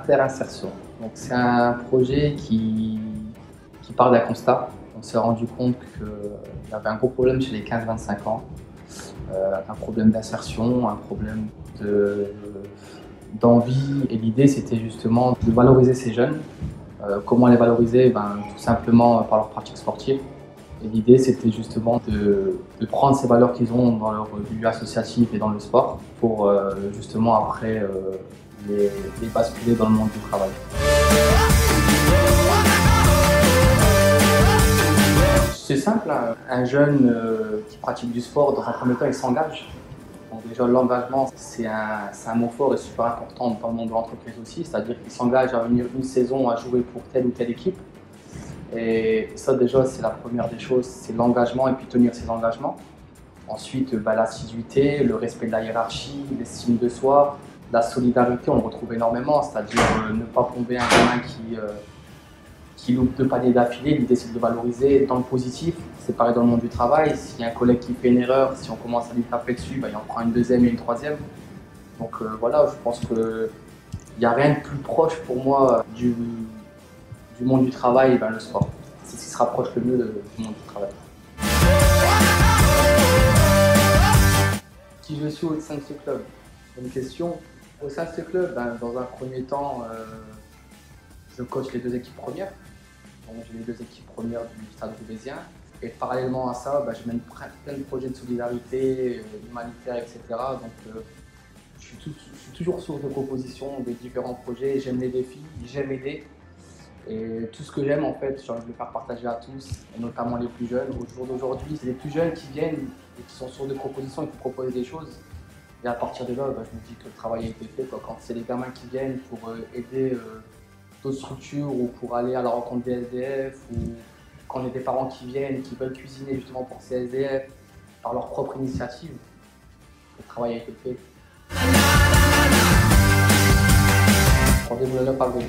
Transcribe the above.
Interinsertion. Donc c'est un projet qui part d'un constat. On s'est rendu compte qu'il y avait un gros problème chez les 15-25 ans, un problème d'insertion, un problème d'envie. Et l'idée, c'était justement de valoriser ces jeunes. Comment les valoriser? Tout simplement par leur pratique sportive. Et l'idée, c'était justement de prendre ces valeurs qu'ils ont dans leur milieu associatif et dans le sport pour justement après les basculer dans le monde du travail. C'est simple, hein. Un jeune qui pratique du sport, dans un premier temps, il s'engage. Donc déjà, l'engagement, c'est un mot fort et super important dans le monde de l'entreprise aussi, c'est-à-dire qu'il s'engage à venir une saison à jouer pour telle ou telle équipe. Et ça déjà, c'est la première des choses, c'est l'engagement et puis tenir ses engagements. Ensuite, l'assiduité, le respect de la hiérarchie, l'estime de soi, la solidarité, on le retrouve énormément, c'est-à-dire ne pas tomber un gamin qui loupe 2 paniers d'affilée. L'idée, c'est de le valoriser dans le positif. C'est pareil dans le monde du travail. S'il y a un collègue qui fait une erreur, si on commence à lui taper dessus, il en prend une deuxième et une troisième. Donc voilà, je pense qu'il n'y a rien de plus proche pour moi du monde du travail, le sport. C'est ce qui se rapproche le mieux du monde du travail. Qui je suis au sein de ce club? Une question. Au sein de ce club, dans un premier temps, je coach les 2 équipes premières. Donc j'ai les 2 équipes premières du Stade Roubaisien. Et parallèlement à ça, je mène plein de projets de solidarité, humanitaire, etc. Donc je suis toujours source de propositions de différents projets. J'aime les défis, j'aime aider. Et tout ce que j'aime, en fait, j'ai envie de le faire partager à tous, et notamment les plus jeunes. Au jour d'aujourd'hui, c'est les plus jeunes qui viennent et qui sont source de propositions et qui proposent des choses. Et à partir de là, je me dis que le travail a été fait. Quand c'est les gamins qui viennent pour aider d'autres structures ou pour aller à la rencontre des SDF, ou quand j'ai des parents qui viennent, qui veulent cuisiner justement pour ces SDF par leur propre initiative, le travail a été fait. Rendez-vous le 9 avril.